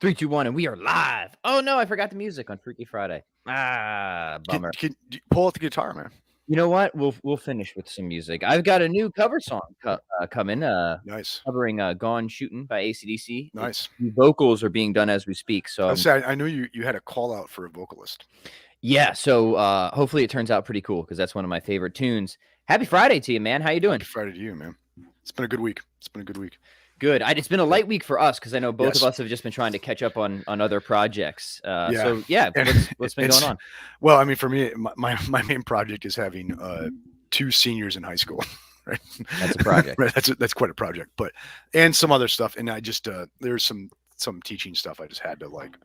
3, 2, 1, and we are live. Oh no, I forgot the music on Freaky Friday. Bummer. Can you pull out the guitar, man? You know what? We'll finish with some music. I've got a new cover song coming. Nice, Covering "Gone Shootin'" by AC/DC. nice. The vocals are being done as we speak. I So say I knew you had a call out for a vocalist. yeah. So hopefully it turns out pretty cool because that's one of my favorite tunes. Happy Friday to you, man. How you doing? Happy Friday to you, man. It's been a good week. It's been a good week. Good. It's been a light week for us because I know both Yes. of us have just been trying to catch up on other projects. Yeah. So yeah, And what's been going on? Well, I mean, for me, my main project is having 2 seniors in high school. Right. That's a project. Right. That's quite a project, and some other stuff. And I just there's some teaching stuff I just had to like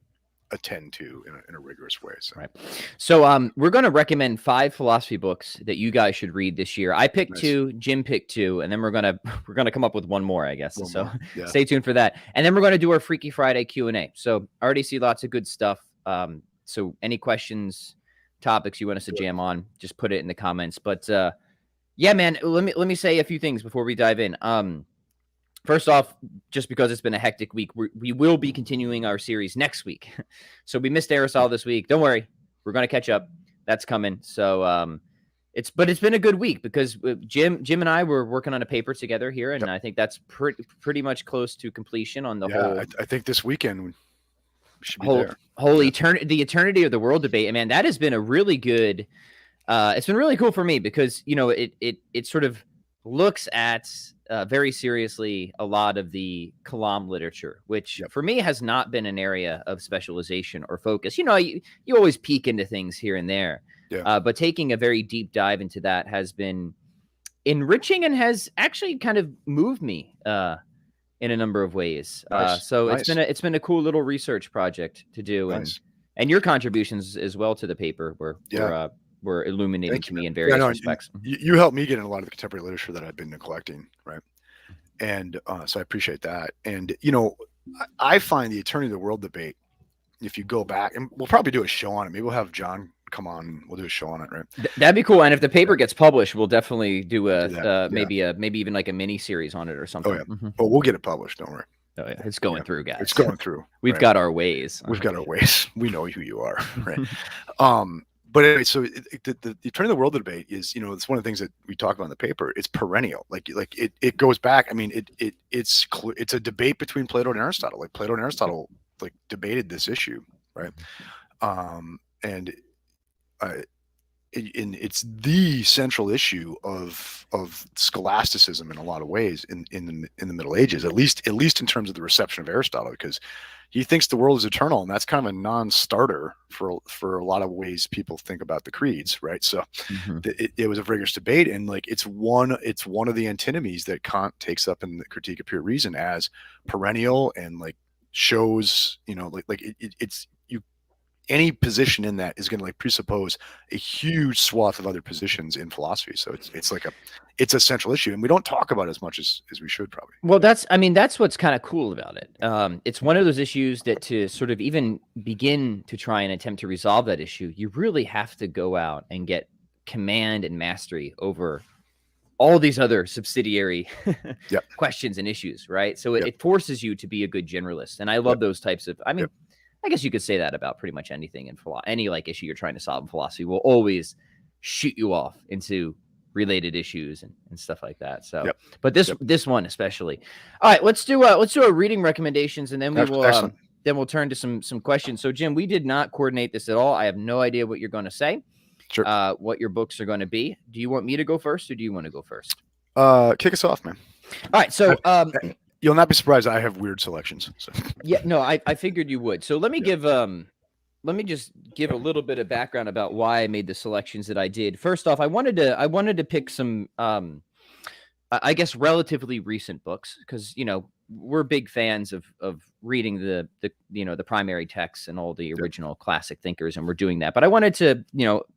attend to in a rigorous way. So right. So we're going to recommend 5 philosophy books that you guys should read this year. I picked Nice. 2, Jim picked 2, and then we're gonna come up with one more, I guess. One So more. Yeah. stay tuned for that. And then we're going to do our Freaky Friday Q&A. So I already see lots of good stuff. So any questions, topics you want us to jam on, just put it in the comments. But yeah, man, let me say a few things before we dive in. First off, just because it's been a hectic week, we will be continuing our series next week. So we missed Aerosol this week. Don't worry, we're going to catch up. That's coming. So it's been a good week because Jim and I were working on a paper together here, and I think that's pretty much close to completion on the whole. I think this weekend we should be whole there. The eternity of the world debate. And man, that has been a really good. It's been really cool for me because it sort of looks at very seriously a lot of the Kalam literature, which for me has not been an area of specialization or focus. You always peek into things here and there, but taking a very deep dive into that has been enriching and has actually kind of moved me in a number of ways. Nice. So Nice. it's been a cool little research project to do, Nice. and your contributions as well to the paper were illuminating to me in various respects. You helped me get in a lot of the contemporary literature that I've been neglecting, right? And so I appreciate that. And I find the eternity of the world debate, if you go back, and we'll probably do a show on it. Maybe we'll have John come on. We'll do a show on it, right? That'd be cool. And if the paper gets published, we'll definitely do maybe even like a mini series on it or something. Oh yeah, but we'll get it published. Don't worry. Oh yeah, it's going through, guys. It's going through. We've got our ways. We've got our ways. We know who you are, right? But anyway, so the eternity of the world debate is, it's one of the things that we talk about in the paper. It's perennial. Like it goes back. I mean, it's a debate between Plato and Aristotle. Like Plato and Aristotle like debated this issue, right? And it's the central issue of scholasticism in a lot of ways in the Middle Ages, at least in terms of the reception of Aristotle, because he thinks the world is eternal, and that's kind of a non-starter for a lot of ways people think about the creeds, right? So it was a rigorous debate, and like it's one of the antinomies that Kant takes up in the Critique of Pure Reason as perennial, and like shows it's any position in that is going to like presuppose a huge swath of other positions in philosophy. So it's a central issue, and we don't talk about it as much as we should probably. Well, that's what's kind of cool about it. It's one of those issues that to sort of even begin to try and attempt to resolve that issue, you really have to go out and get command and mastery over all these other subsidiary questions and issues, right? So it forces you to be a good generalist. And I love those types of, I guess you could say that about pretty much anything in philosophy. Any like issue you're trying to solve in philosophy will always shoot you off into related issues and stuff like that. So, but this one especially. All right, let's do our reading recommendations, and then we will we'll turn to some questions. So, Jim, we did not coordinate this at all. I have no idea what you're going to say. Sure. What your books are going to be. Do you want me to go first, or do you want to go first? Kick us off, man. All right, so. You'll not be surprised. I have weird selections. So. Yeah, no, I figured you would. So let me just give a little bit of background about why I made the selections that I did. First off, I wanted to pick some, I guess, relatively recent books because we're big fans of reading the primary texts and all the original classic thinkers, and we're doing that. But I wanted to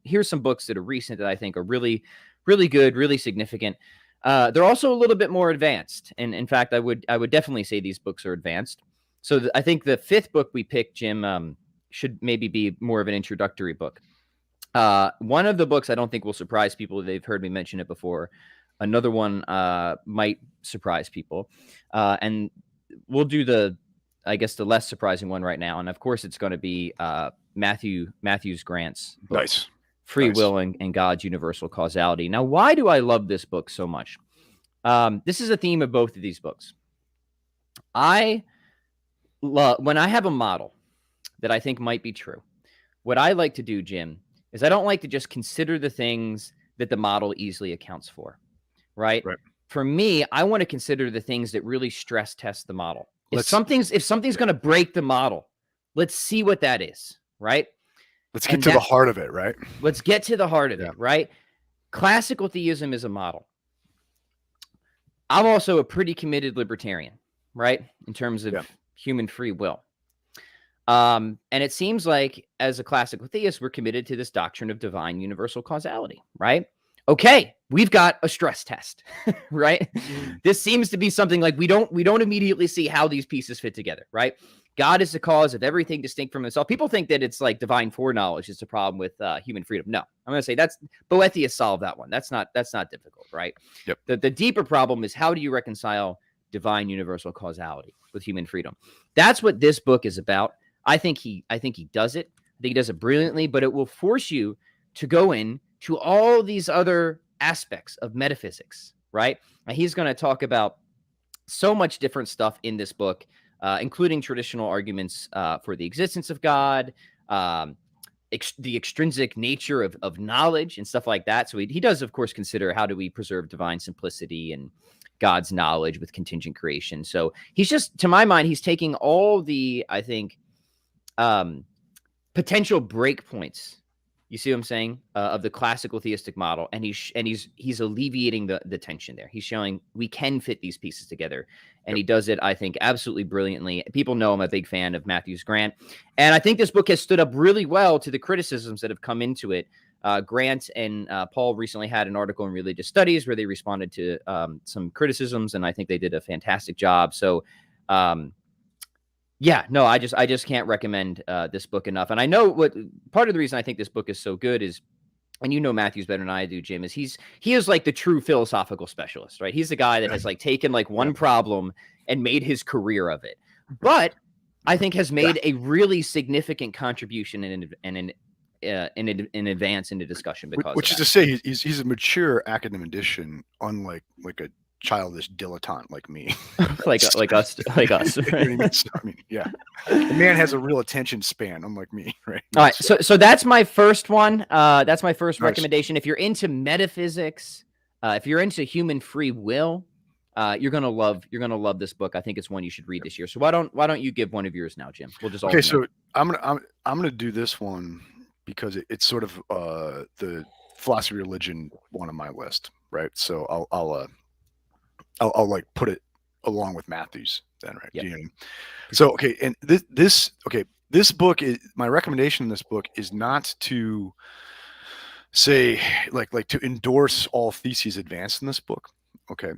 here's some books that are recent that I think are really, really good, really significant. They're also a little bit more advanced. And in fact, I would definitely say these books are advanced. So I think the 5th book we picked, Jim, should maybe be more of an introductory book. One of the books I don't think will surprise people. They've heard me mention it before. Another one might surprise people. And we'll do the I guess, the less surprising one right now, and of course, it's going to be Matthews Grant's book, Nice. Free Will and God's Universal Causality. Now, why do I love this book so much? This is a theme of both of these books. I love when I have a model that I think might be true. What I like to do, Jim, is I don't like to just consider the things that the model easily accounts for, right? For me, I want to consider the things that really stress test the model. If something's going to break the model, let's see what that is, right? Let's get to the heart of it, right? Let's get to the heart of it, right? Classical theism is a model. I'm also a pretty committed libertarian, right? In terms of human free will. And it seems like as a classical theist, we're committed to this doctrine of divine universal causality, right? Okay, we've got a stress test, right? This seems to be something like we don't immediately see how these pieces fit together, right? God is the cause of everything distinct from himself. People think that it's like divine foreknowledge is the problem with human freedom. No, I'm going to say that's Boethius solved that one. That's not difficult, right? Yep. The deeper problem is how do you reconcile divine universal causality with human freedom? That's what this book is about. I think he does it. I think he does it brilliantly, but it will force you to go in to all these other aspects of metaphysics, right? And he's going to talk about so much different stuff in this book, including traditional arguments for the existence of God, the extrinsic nature of knowledge and stuff like that. So he does, of course, consider how do we preserve divine simplicity and God's knowledge with contingent creation. So he's just, to my mind, he's taking all the, I think, potential breakpoints. You see what I'm saying? Of the classical theistic model, and he's alleviating the tension there. He's showing we can fit these pieces together, and he does it, I think, absolutely brilliantly. People know I'm a big fan of Matthews Grant, and I think this book has stood up really well to the criticisms that have come into it. Grant and Paul recently had an article in Religious Studies where they responded to some criticisms, and I think they did a fantastic job. So, yeah, no, I just can't recommend this book enough. And I know what part of the reason I think this book is so good is, and you know Matthews better than I do, Jim, is he is like the true philosophical specialist, right? He's the guy that has like taken like one problem and made his career of it, but I think has made a really significant contribution in advance in the discussion because which is to say he's a mature academician, unlike like a childish dilettante like me. like us right? I mean, yeah, the man has a real attention span, unlike me, right? All right, so that's my first one. That's my first recommendation. If you're into metaphysics, if you're into human free will, you're gonna love this book. I think it's one you should read this year. So why don't you give one of yours now, Jim? We'll just okay. So I'm gonna do this one because it's sort of the philosophy of religion one on my list, right? So I'll like put it along with Matthews then, right? Yep. So, okay. And this book is, my recommendation in this book is not to say like to endorse all theses advanced in this book. Okay.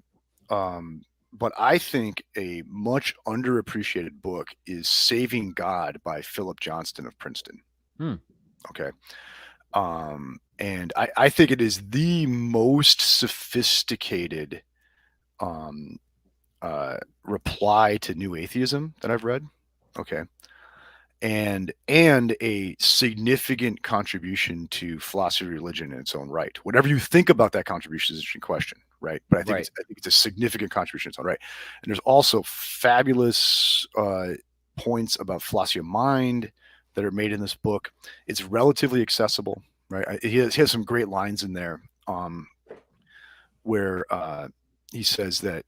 But I think a much underappreciated book is Saving God by Philip Johnston of Princeton. Okay. And I think it is the most sophisticated reply to new atheism that I've read. Okay. And a significant contribution to philosophy of religion in its own right. Whatever you think about that contribution is an interesting question, right? But I think it's a significant contribution in its own right. And there's also fabulous points about philosophy of mind that are made in this book. It's relatively accessible, right? He has some great lines in there where he says that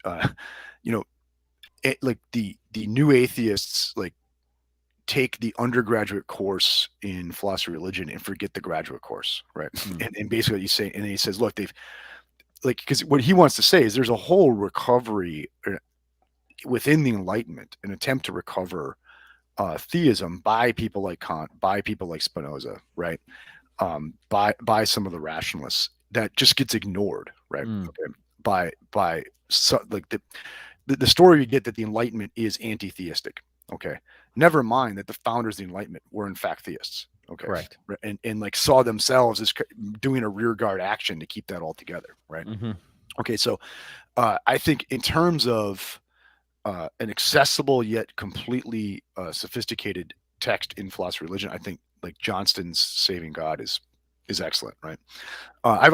like the new atheists like take the undergraduate course in philosophy of religion and forget the graduate course, right? And basically he's saying, and he says, look, they've like, because what he wants to say is there's a whole recovery within the Enlightenment, an attempt to recover theism by people like Kant, by people like Spinoza, right? By some of the rationalists that just gets ignored, right? Okay. By like the story you get that the Enlightenment is anti-theistic. Okay. Never mind that the founders of the Enlightenment were in fact theists. Okay. Correct. And like saw themselves as doing a rear guard action to keep that all together. Right. Okay. So I think in terms of an accessible yet completely sophisticated text in philosophy of religion. I think like Johnston's Saving God is excellent, right? I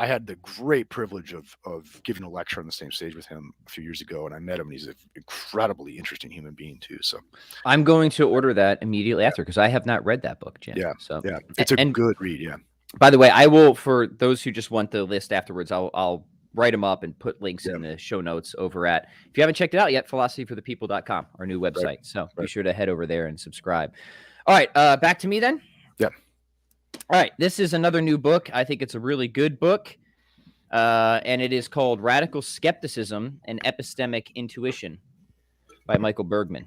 had the great privilege of giving a lecture on the same stage with him a few years ago, and I met him, and he's an incredibly interesting human being too. So I'm going to order that immediately after, because I have not read that book, Jim. yeah, So yeah, it's a good read. Yeah. By the way, I will, for those who just want the list afterwards, I'll write them up and put links in the show notes over at, if you haven't checked it out yet, philosophyforthepeople.com, our new website. Right. So be sure to head over there and subscribe. All right, back to me then. Yeah. All right, this is another new book. I think it's a really good book, and it is called Radical Skepticism and Epistemic Intuition by Michael Bergman.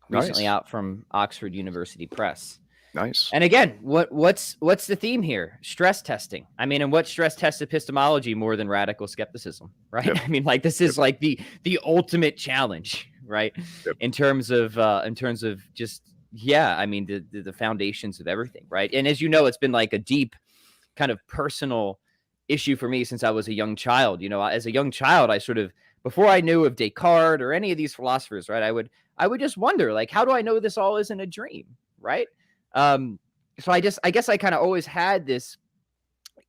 Recently out from Oxford University Press. Nice. And again, what's the theme here? Stress testing. I mean, and what stress tests epistemology more than radical skepticism, right? Yep. I mean, like this is like the ultimate challenge, right? Yep. In terms of just, I mean, the foundations of everything, right? And as you know, it's been like a deep kind of personal issue for me since I was a young child. You know, as a young child, I sort of, before I knew of Descartes or any of these philosophers, right, I would just wonder, like, how do I know this all isn't a dream, right? So I guess I kind of always had this.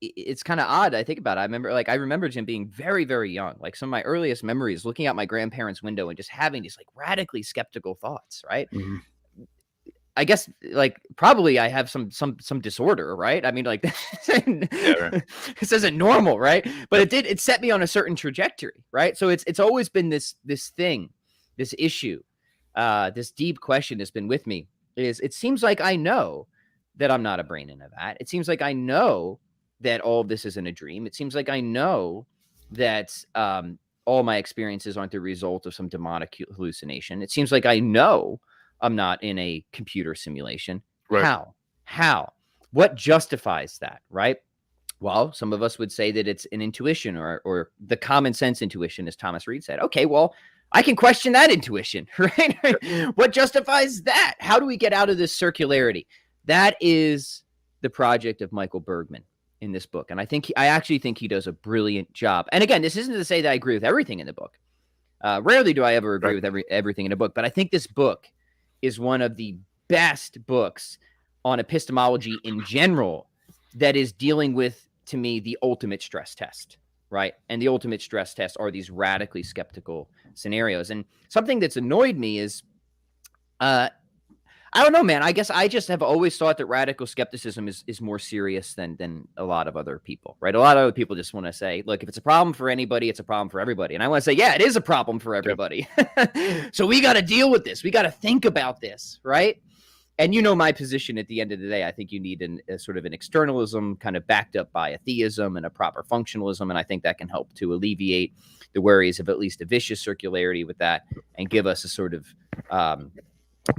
It's kind of odd. I think about it. I remember Jim being very, very young. Like some of my earliest memories, looking out my grandparents' window and just having these like radically skeptical thoughts, right? Mm-hmm. I guess like probably I have some disorder, right? I mean, like this isn't normal, right? But it set me on a certain trajectory, right? So it's always been this thing, this issue, this deep question that's been with me. It seems like I know that I'm not a brain in a vat. It seems like I know that all of this isn't a dream. It seems like I know that all my experiences aren't the result of some demonic hallucination. It seems like I know I'm not in a computer simulation. Right. How? What justifies that, right? Well, some of us would say that it's an intuition or the common sense intuition, as Thomas Reid said. Okay, well, I can question that intuition, right? What justifies that? How do we get out of this circularity? That is the project of Michael Bergman in this book. And I actually think he does a brilliant job. And again, this isn't to say that I agree with everything in the book. Rarely do I ever agree with everything in a book, but I think this book is one of the best books on epistemology in general that is dealing with, to me, the ultimate stress test. Right. And the ultimate stress test are these radically skeptical scenarios. And something that's annoyed me is, I don't know, man. I guess I just have always thought that radical skepticism is more serious than a lot of other people. Right. A lot of other people just want to say, look, if it's a problem for anybody, it's a problem for everybody. And I want to say, yeah, it is a problem for everybody. Yep. So we got to deal with this. We got to think about this. Right. And you know my position at the end of the day. I think you need a sort of an externalism kind of backed up by a theism and a proper functionalism. And I think that can help to alleviate the worries of at least a vicious circularity with that and give us a sort of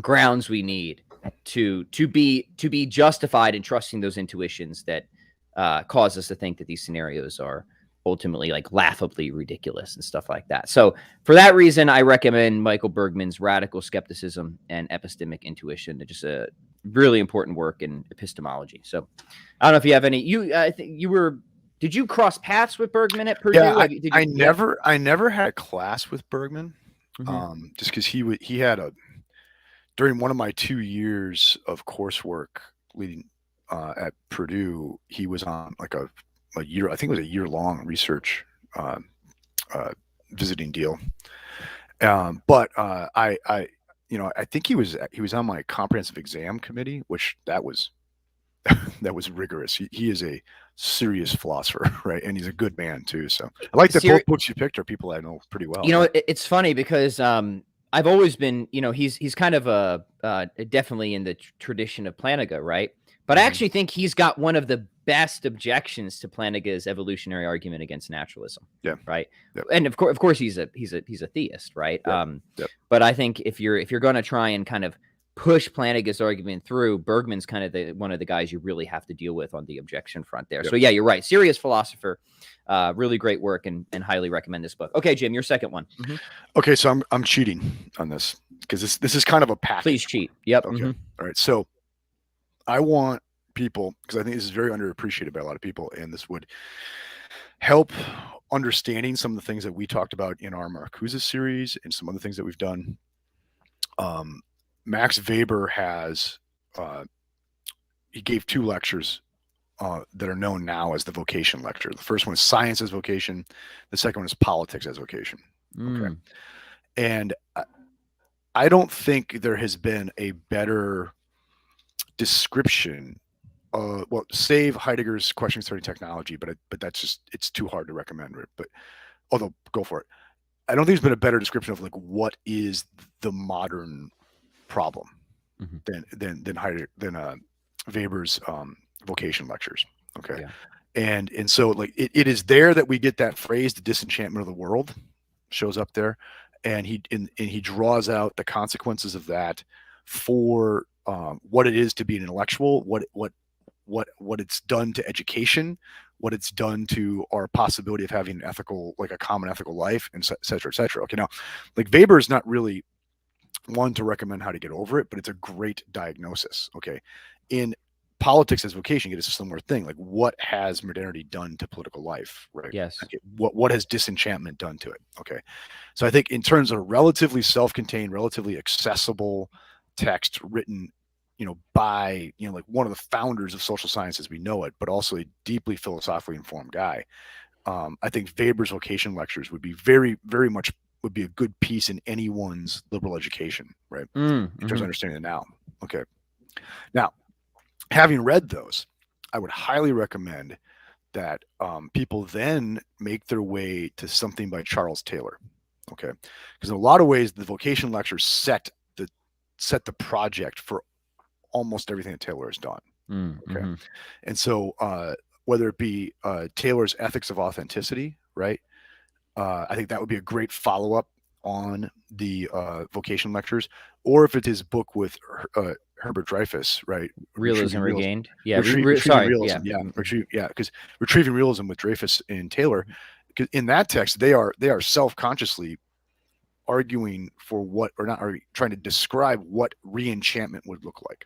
grounds we need to be justified in trusting those intuitions that cause us to think that these scenarios are ultimately like laughably ridiculous and stuff like that. So for that reason, I recommend Michael Bergman's Radical Skepticism and Epistemic Intuition. It's just a really important work in epistemology. So I don't know if you have any, I think did you cross paths with Bergman at Purdue? Yeah, I never had a class with Bergman. Mm-hmm. Just because he had during one of my 2 years of coursework leading at Purdue, he was on like a year, I think it was a year-long research visiting deal. But I think he was on my comprehensive exam committee, which that was rigorous. He is a serious philosopher, right? And he's a good man too. So I like that both books you picked are people I know pretty well. You know, it's funny because I've always been, he's kind of definitely in the tradition of Plantinga, right? But I actually think he's got one of the best objections to Plantinga's evolutionary argument against naturalism. Yeah. Right. Yep. And of course, he's a theist, right? Yep. But I think if you're going to try and kind of push Plantinga's argument through, Bergman's kind of one of the guys you really have to deal with on the objection front there. Yep. So yeah, you're right. Serious philosopher, really great work, and highly recommend this book. Okay, Jim, your second one. Mm-hmm. Okay, so I'm cheating on this because this is kind of a package. Please cheat. Yep. Okay. Mm-hmm. All right. So I want people, because I think this is very underappreciated by a lot of people, and this would help understanding some of the things that we talked about in our Marcuse series and some other things that we've done. Max Weber has he gave 2 lectures that are known now as the vocation lecture. The first one is science as vocation. The second one is politics as vocation. Okay, and I don't think there has been a better description. Well, save Heidegger's Questions Concerning Technology, but that's just, it's too hard to recommend it. But although, go for it. I don't think there's been a better description of like what is the modern problem than Heidegger, than Weber's vocation lectures. Okay, and so like it is there that we get that phrase, the disenchantment of the world, shows up there, and he draws out the consequences of that for what it is to be an intellectual, what it's done to education, what it's done to our possibility of having an ethical, like a common ethical life, and et cetera, et cetera. Okay, now, like Weber is not really one to recommend how to get over it, but it's a great diagnosis. Okay, in politics as vocation, it is a similar thing. Like, what has modernity done to political life? Right. Yes. Okay. What has disenchantment done to it? Okay. So I think in terms of relatively self-contained, relatively accessible text written, by, like one of the founders of social science as we know it, but also a deeply philosophically informed guy. I think Weber's vocation lectures would be very, very much would be a good piece in anyone's liberal education, right? In terms of understanding it now. Okay. Now, having read those, I would highly recommend that people then make their way to something by Charles Taylor. Okay, because in a lot of ways, the vocation lectures set the project for almost everything that Taylor has done. Okay, and so whether it be Taylor's Ethics of Authenticity, right? I think that would be a great follow-up on the vocation lectures, or if it's his book with Herbert Dreyfus, right? Realism Regained. Yeah. Retrieving Realism. Yeah. Because Retrieving Realism with Dreyfus and Taylor, in that text, they are self-consciously arguing for what, or not arguing, trying to describe what re-enchantment would look like.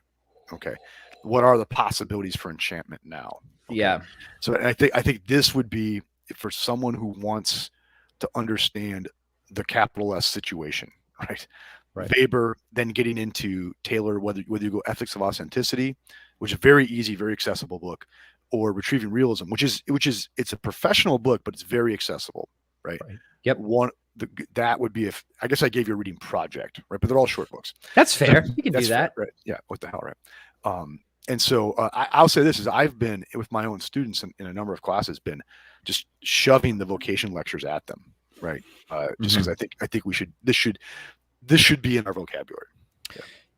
Okay. What are the possibilities for enchantment now? Okay. Yeah. So I think this would be for someone who wants to understand the capital S situation, right? Weber, then getting into Taylor, whether you go Ethics of Authenticity, which is a very easy, very accessible book, or Retrieving Realism, which is it's a professional book, but it's very accessible, right? Yep. That would be, if I guess I gave you a reading project, right? But they're all short books. That's fair. You can do that, fair, right? Yeah. What the hell, right? And so I'll say this is I've been with my own students in a number of classes, been just shoving the vocation lectures at them, right? Just because I think this should be in our vocabulary.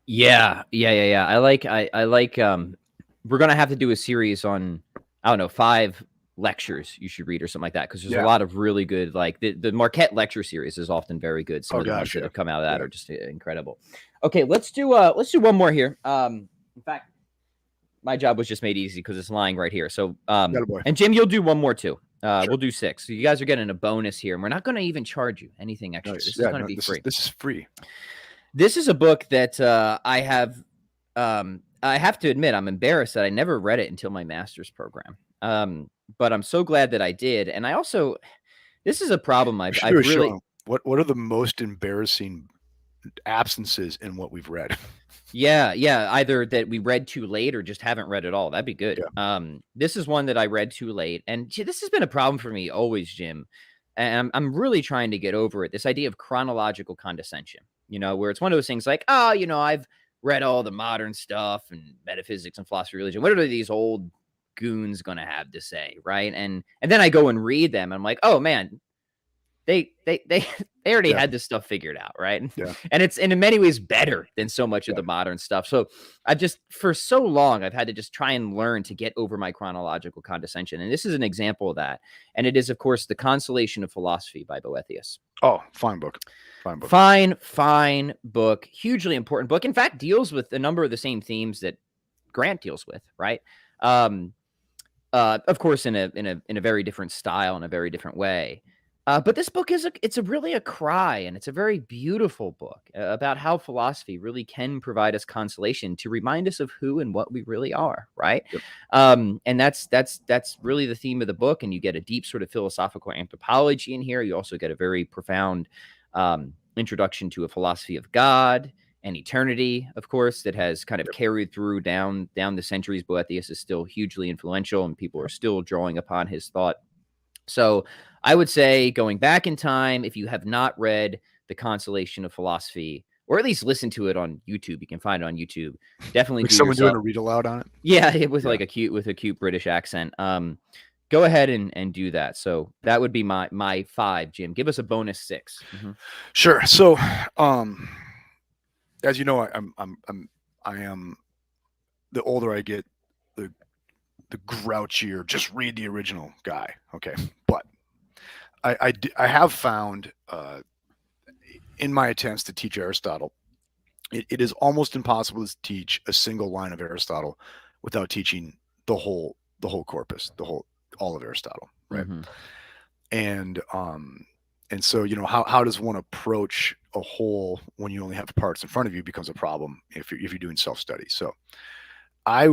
Yeah. I like we're gonna have to do a series on, I don't know, 5 lectures you should read or something like that, because there's a lot of really good, like the Marquette lecture series is often very good. Some of the ones that have come out of that are just incredible. Okay, let's do one more here. In fact, my job was just made easy because it's lying right here. So and Jim, you'll do one more too. We'll do 6. So you guys are getting a bonus here, and we're not going to even charge you anything extra. This is going to be free. This is free. This is a book that I have to admit, I'm embarrassed that I never read it until my master's program. But I'm so glad that I did. And I also, this is a problem I've really. What are the most embarrassing absences in what we've read? Yeah. Either that we read too late or just haven't read at all. That'd be good. Yeah. This is one that I read too late, and this has been a problem for me always, Jim. And I'm really trying to get over it. This idea of chronological condescension, where it's one of those things like, I've read all the modern stuff and metaphysics and philosophy, religion. What are these old goons going to have to say, right? And then I go and read them, and I'm like, oh man, they already had this stuff figured out, right? Yeah. And it's in many ways better than so much of the modern stuff. So I've just, for so long, I've had to just try and learn to get over my chronological condescension. And this is an example of that. And it is, of course, The Consolation of Philosophy by Boethius. Oh, fine book. Fine book. Hugely important book. In fact, deals with a number of the same themes that Grant deals with, right? Of course, in a very different style, in a very different way. But this book it's really a cry, and it's a very beautiful book about how philosophy really can provide us consolation to remind us of who and what we really are, right? Yep. And that's really the theme of the book. And you get a deep sort of philosophical anthropology in here. You also get a very profound introduction to a philosophy of God and eternity, of course, that has kind of carried through down the centuries. Boethius is still hugely influential, and people are still drawing upon his thought. So I would say, going back in time, if you have not read The Consolation of Philosophy, or at least listen to it on YouTube, you can find it on YouTube. Definitely Like do someone yourself. doing a read aloud on it. Yeah, with like a cute British accent. Go ahead and do that. So that would be my 5, Jim. Give us a bonus 6. Sure. So, as you know, I am the older I get, the grouchier, just read the original guy. Okay. But I have found, in my attempts to teach Aristotle, it is almost impossible to teach a single line of Aristotle without teaching the whole corpus, all of Aristotle. Right. And so, you know, how does one approach a whole when you only have parts in front of you becomes a problem if you're doing self-study. So I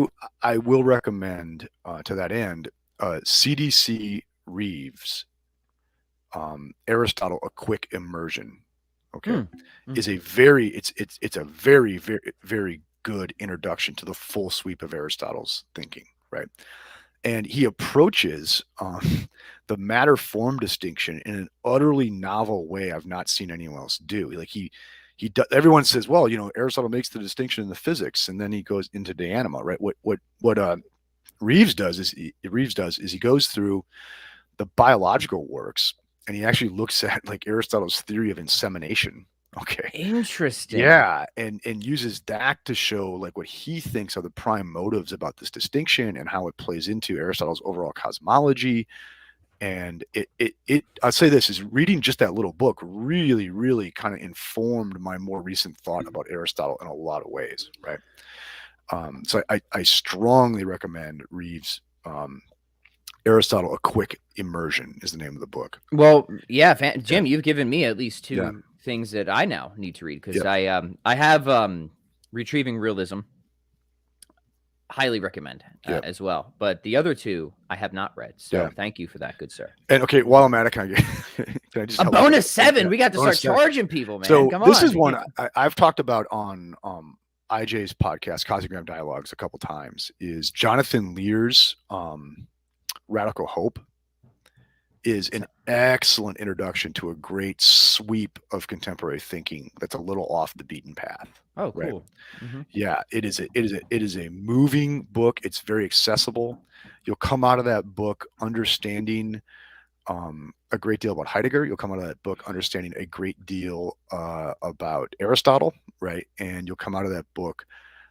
will recommend, to that end, CDC Reeves, Aristotle, A Quick Immersion. Okay. Is a very, it's a very, very, very good introduction to the full sweep of Aristotle's thinking. Right. And he approaches the matter form distinction in an utterly novel way I've not seen anyone else do. Like he everyone says, well, you know, Aristotle makes the distinction in the physics, and then he goes into de anima, right? What Reeves does is he goes through the biological works, and he actually looks at like Aristotle's theory of insemination. Okay. Interesting. Yeah, and uses that to show like what he thinks are the prime motives about this distinction and how it plays into Aristotle's overall cosmology. And I'd say this is reading just that little book really, really kind of informed my more recent thought about Aristotle in a lot of ways, right? So I strongly recommend Reeves. Aristotle, A Quick Immersion is the name of the book. Well, yeah, Jim, you've given me at least 2 things that I now need to read, because I have Retrieving Realism. Highly recommend as well. But the other 2 I have not read. So thank you for that, good sir. And okay, while I'm at it, can I just a bonus 7? We got to start charging people, man. So come this on. is one I've talked about on IJ's podcast, Cosmogram Dialogues, a couple times. Is Jonathan Lear's Radical Hope is an excellent introduction to a great sweep of contemporary thinking that's a little off the beaten path. Oh, cool. Right? Yeah, it is a moving book. It's very accessible. You'll come out of that book understanding a great deal about Heidegger. You'll come out of that book understanding a great deal about Aristotle, right? And you'll come out of that book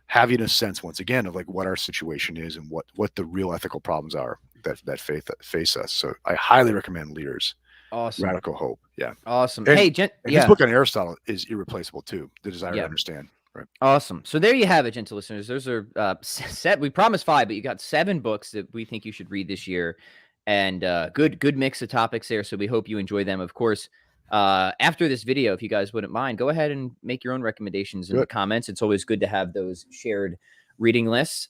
having a sense, once again, of like what our situation is and what the real ethical problems are that face us. So I highly recommend Lear's Radical Hope. Yeah. Awesome. And, hey, his book on Aristotle is irreplaceable too. The Desire to Understand. Right. Awesome. So there you have it, gentle listeners. Those are we promised 5, but you got 7 books that we think you should read this year, and good mix of topics there. So we hope you enjoy them. Of course, after this video, if you guys wouldn't mind, go ahead and make your own recommendations in the comments. It's always good to have those shared reading lists.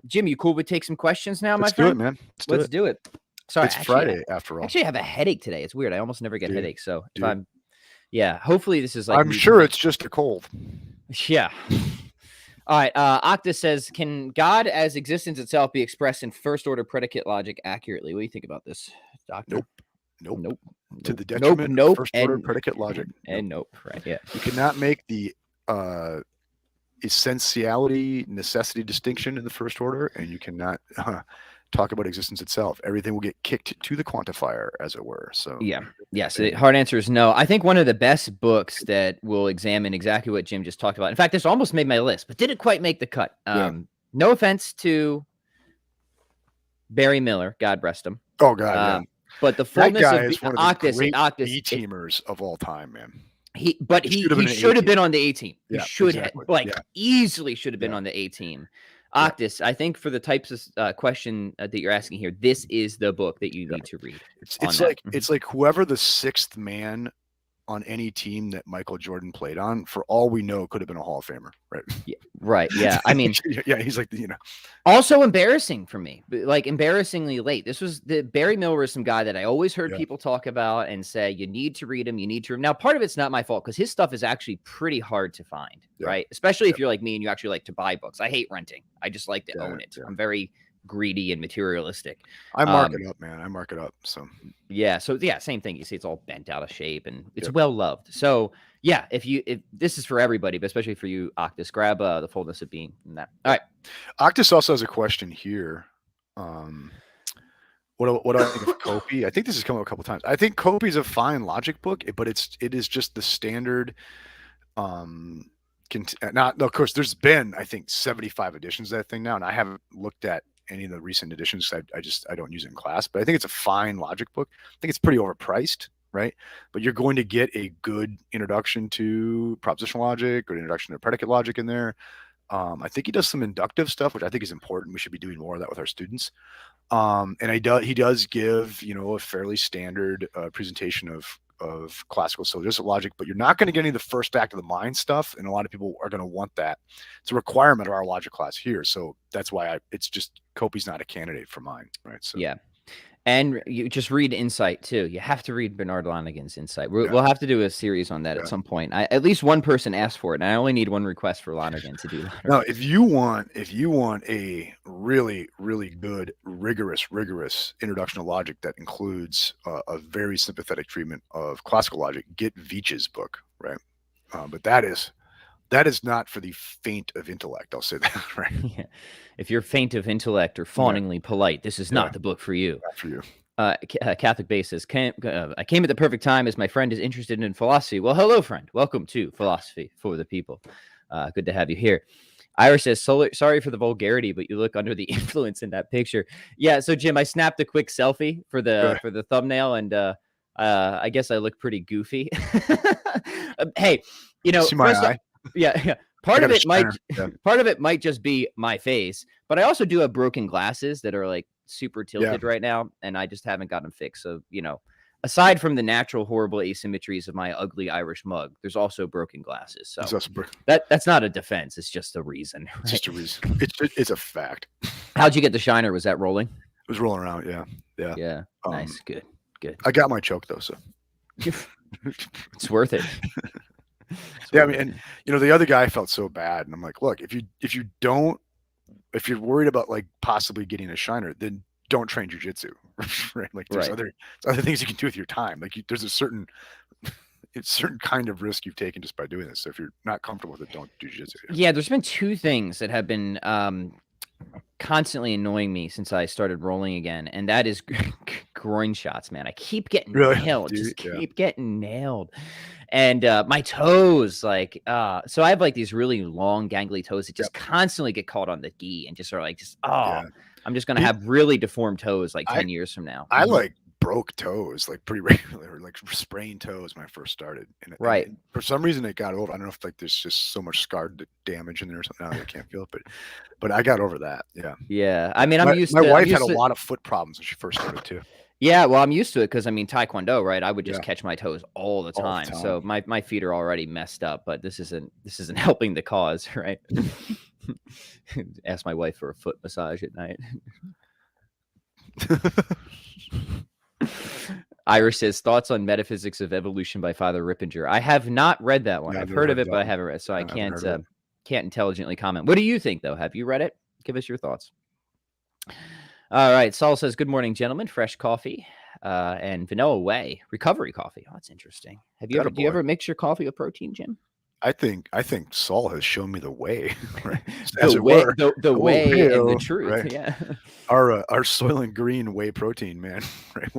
Jim, you cool with take some questions now, my friend? Do it, man. Let's do it. Sorry, it's Friday after all. Actually, I have a headache today. It's weird. I almost never get headaches. So if I'm, hopefully this is like. I'm sure it's just a cold. Yeah. All right. Octa says, can God as existence itself be expressed in first order predicate logic accurately? What do you think about this, Doctor? Nope. To the detriment of first order predicate logic. And nope. Right. Yeah. You cannot make the essentiality necessity distinction in the first order, and you cannot talk about existence itself. Everything will get kicked to the quantifier, as it were. So so the hard answer is no. I think one of the best books that will examine exactly what Jim just talked about. In fact, this almost made my list, but didn't quite make the cut. No offense to Barry Miller, God rest him. Oh God, but the fullness that guy of is one of the great B-teamers of all time, man. He should have been on the A team. He should have easily should have been on the A team. Octus, I think for the types of question that you're asking here, this is the book that you need to read. It's like whoever the sixth man on any team that Michael Jordan played on, for all we know, could have been a Hall of Famer, right? Yeah, right. Yeah. I mean, yeah, he's like, also embarrassing for me, like embarrassingly late. This was Barry Miller is some guy that I always heard people talk about and say, you need to read him. You need to. Now, part of it's not my fault because his stuff is actually pretty hard to find, right? Especially if you're like me and you actually like to buy books. I hate renting. I just like to own it. I'm very greedy and materialistic. I mark it up, man. I mark it up. So same thing. You see, it's all bent out of shape and it's well loved. So yeah, if this is for everybody, but especially for you, Octus, grab the Fullness of Being from that. All right. Octus also has a question here. What do I think of Copy? I think this has come up a couple times. I think Copy is a fine logic book, but it is just the standard. Of course, there's been, I think, 75 editions of that thing now, and I haven't looked at any of the recent editions. I don't use it in class, but I think it's a fine logic book. I think it's pretty overpriced, right? But you're going to get a good introduction to propositional logic, good introduction to predicate logic in there. I think he does some inductive stuff, which I think is important. We should be doing more of that with our students. And he does give, a fairly standard presentation of classical syllogistic logic, but you're not going to get any of the first act of the mind stuff, and a lot of people are going to want that. It's a requirement of our logic class here, so that's why it's just Copy's not a candidate for mine, right? So yeah. And you just read Insight too. You have to read Bernard Lonergan's Insight. We'll have to do a series on that at some point. At least one person asked for it, and I only need one request for Lonergan to do. Now, if you want a really, really good, rigorous introduction to logic that includes a very sympathetic treatment of classical logic, get Veitch's book, right? But that is not for the faint of intellect. I'll say that, right? Yeah. If you're faint of intellect or fawningly polite, this is not the book for you. Not for you. Catholic Base says, I came at the perfect time as my friend is interested in philosophy. Well, hello, friend. Welcome to Philosophy for the People. Good to have you here. Iris says, sorry for the vulgarity, but you look under the influence in that picture. Yeah, so Jim, I snapped a quick selfie for the thumbnail, and I guess I look pretty goofy. Hey, see my eye? Yeah. Part of it might just be my face, but I also do have broken glasses that are like super tilted right now, and I just haven't gotten them fixed. So, aside from the natural horrible asymmetries of my ugly Irish mug, there's also broken glasses. So that's not a defense; it's just a reason. Right? It's just a reason. It's a fact. How'd you get the shiner? Was that rolling? It was rolling around. Yeah. Nice. Good. I got my choke though, so it's worth it. I mean, and the other guy felt so bad, and I'm like, look, if you're worried about like possibly getting a shiner, then don't train jujitsu, right? Like there's other things you can do with your time. Like there's a certain kind of risk you've taken just by doing this. So if you're not comfortable with it, don't do jujitsu. Yeah, there's been two things that have been constantly annoying me since I started rolling again, and that is groin shots, man. I keep getting nailed. Just keep getting nailed. And my toes, like, so I have like these really long, gangly toes that just constantly get caught on the gi and just are like, I'm just gonna have really deformed toes like 10 years from now. I like broke toes like pretty regularly, like sprained toes when I first started. And for some reason it got over. I don't know if like there's just so much scar damage in there or something. I can't feel it, but I got over that. Yeah. Yeah. I mean, my wife had a lot of foot problems when she first started too. Yeah, well, I'm used to it because Taekwondo, right? I would just catch my toes all the time. So my feet are already messed up, but this isn't helping the cause, right? Ask my wife for a foot massage at night. Iris says, thoughts on Metaphysics of Evolution by Father Rippinger. I have not read that one. I've heard of it, but I haven't read it, so I can't intelligently comment. What do you think, though? Have you read it? Give us your thoughts. All right. Saul says, good morning, gentlemen. Fresh coffee and vanilla whey recovery coffee. Oh, that's interesting. Do you ever mix your coffee with protein, Jim? I think Saul has shown me the way, right? the way and the truth. Right? Yeah. Our Soylent Green whey protein, man. Right?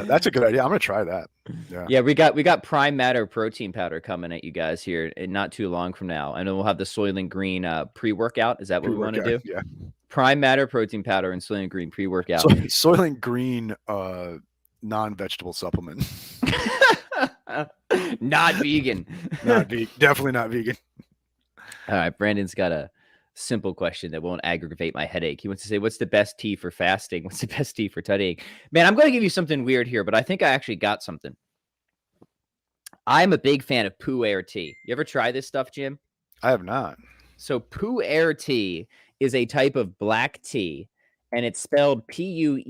That's a good idea. I'm gonna try that. Yeah. We got Prime Matter protein powder coming at you guys here in not too long from now, and then we'll have the Soylent Green pre-workout. Is that what we want to do? Yeah. Prime Matter protein powder and Soylent Green pre-workout. Soylent Green non-vegetable supplement. Not vegan. Definitely not vegan. All right, Brandon's got a simple question that won't aggravate my headache. He wants to say, what's the best tea for fasting? What's the best tea for studying? Man, I'm going to give you something weird here, but I think I actually got something. I'm a big fan of Pu'er tea. You ever try this stuff, Jim? I have not. So Pu'er tea is a type of black tea, and it's spelled Pueher.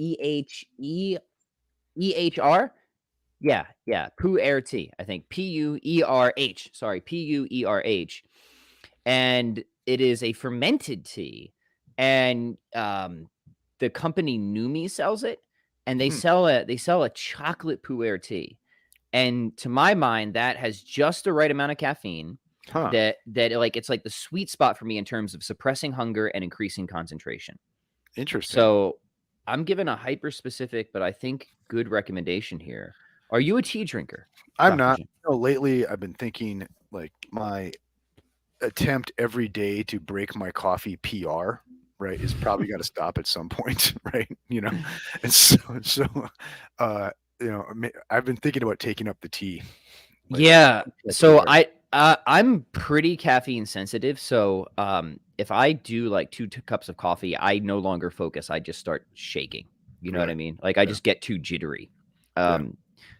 Yeah, Pu'er tea. I think Puerh. Sorry, Puerh. And it is a fermented tea, and the company Numi sells it, and they sell a chocolate Pu'er tea. And to my mind, that has just the right amount of caffeine. Huh. That like it's like the sweet spot for me in terms of suppressing hunger and increasing concentration. Interesting. So I'm given a hyper specific, but I think good recommendation here. Are you a tea drinker? I'm Dr. not. Jim? You know, lately, I've been thinking like my attempt every day to break my coffee PR, right, is probably got to stop at some point, right? You know, and you know, I've been thinking about taking up the tea. Like, Yeah. that's So right. I'm pretty caffeine sensitive. So if I do like two cups of coffee, I no longer focus. I just start shaking. You know what I Right. mean? Like I Yeah. just get too jittery. Yeah.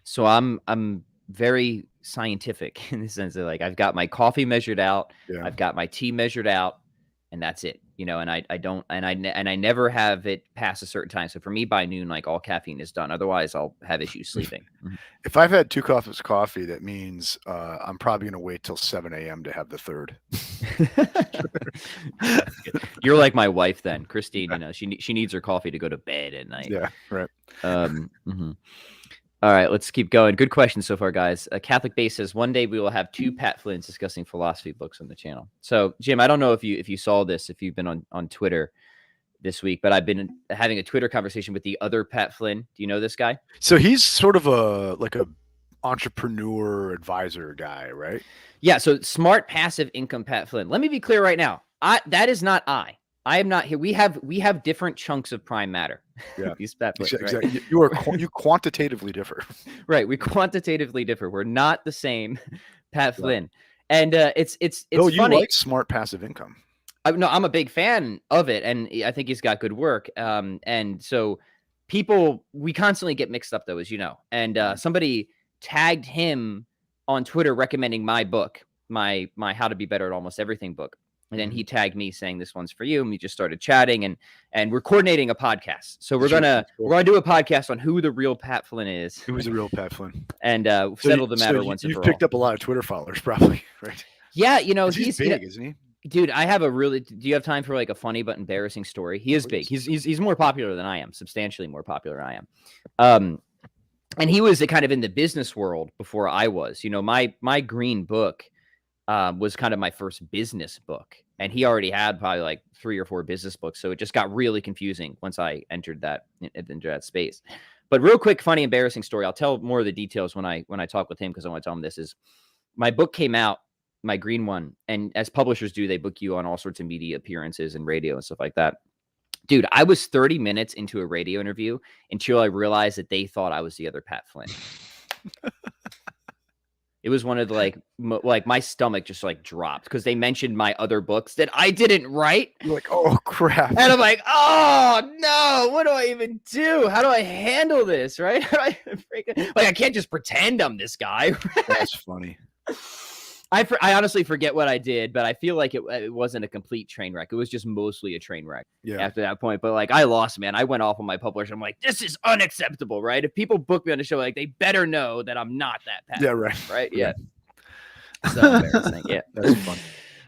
So I'm very scientific in the sense that like I've got my coffee measured out, Yeah. I've got my tea measured out, and that's it. You know, and I don't and I never have it past a certain time. So for me, by noon, like all caffeine is done. Otherwise, I'll have issues sleeping. Mhm. If I've had 2 cups of coffee, that means I'm probably going to wait till 7 a.m. to have the third. That's good. You're like my wife then, Christine. You know, she needs her coffee to go to bed at night. Yeah. Right. Mhm. All right, let's keep going. Good question so far, guys. Catholic Base says one day we will have 2 Pat Flynn's discussing philosophy books on the channel. So, Jim, I don't know if you saw this, if you've been on Twitter this week, but I've been having a Twitter conversation with the other Pat Flynn. Do you know this guy? So he's sort of a entrepreneur advisor guy, right? Yeah. So smart passive income Pat Flynn. Let me be clear right now. That is not I. I am not here. We have different chunks of prime matter. Yeah. These Pat Flynns, Exactly. right? You quantitatively differ. Right. We quantitatively differ. We're not the same Pat Yeah. Flynn. And it's Though funny. you like smart passive income. No, I'm a big fan of it, and I think he's got good work. And so we constantly get mixed up though, as you know. And somebody tagged him on Twitter recommending my book, my How to Be Better at Almost Everything book. And then he tagged me saying this one's for you, and we just started chatting, and we're coordinating a podcast. So we're gonna do a podcast on who the real Pat Flynn is. Who's the real Pat Flynn? And settle the matter once and for all. You've picked up a lot of Twitter followers, probably, right? Yeah, you know, he's big, isn't he? Dude, I have do you have time for like a funny but embarrassing story? He is big. He's more popular than I am, substantially more popular than I am. And he was kind of in the business world before I was. You know, my green book was kind of my first business book, and he already had probably like 3 or 4 business books. So it just got really confusing once I entered that space. But real quick, funny, embarrassing story. I'll tell more of the details when I talk with him, because I want to tell him this is my book came out, my green one, and as publishers do, they book you on all sorts of media appearances and radio and stuff like that. Dude, I was 30 minutes into a radio interview until I realized that they thought I was the other Pat Flynn. It was one of the like my stomach just like dropped because they mentioned my other books that I didn't write. You're like, oh crap. And I'm like, oh no, what do I even do? How do I handle this? Right? Like I can't just pretend I'm this guy. Right? That's funny. I honestly forget what I did, but I feel like it wasn't a complete train wreck. It was just mostly a train wreck after that point. But like I lost, man. I went off on my publisher. I'm like, this is unacceptable, right? If people book me on the show, like they better know that I'm not that Pat. Yeah, right. Right? Yeah. So embarrassing. Yeah. That's fun.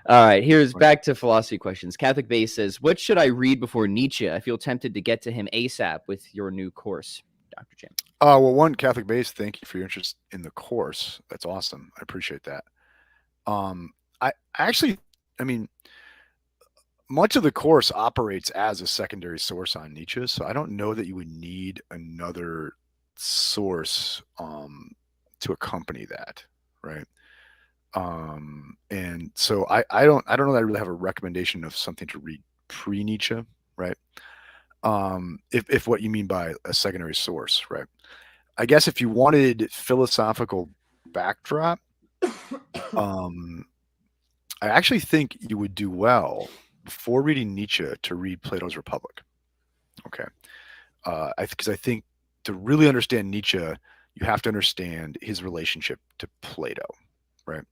All right, here's back to philosophy questions. Catholic Base says, what should I read before Nietzsche? I feel tempted to get to him ASAP with your new course, Dr. Jim. Well, one, Catholic Base, thank you for your interest in the course. That's awesome. I appreciate that. I mean, much of the course operates as a secondary source on Nietzsche, so I don't know that you would need another source to accompany that, right? And so I don't know that I really have a recommendation of something to read pre-Nietzsche, right? If what you mean by a secondary source, right? I guess if you wanted philosophical backdrop, I actually think you would do well before reading Nietzsche to read Plato's Republic. Okay, because I think to really understand Nietzsche, you have to understand his relationship to Plato, right?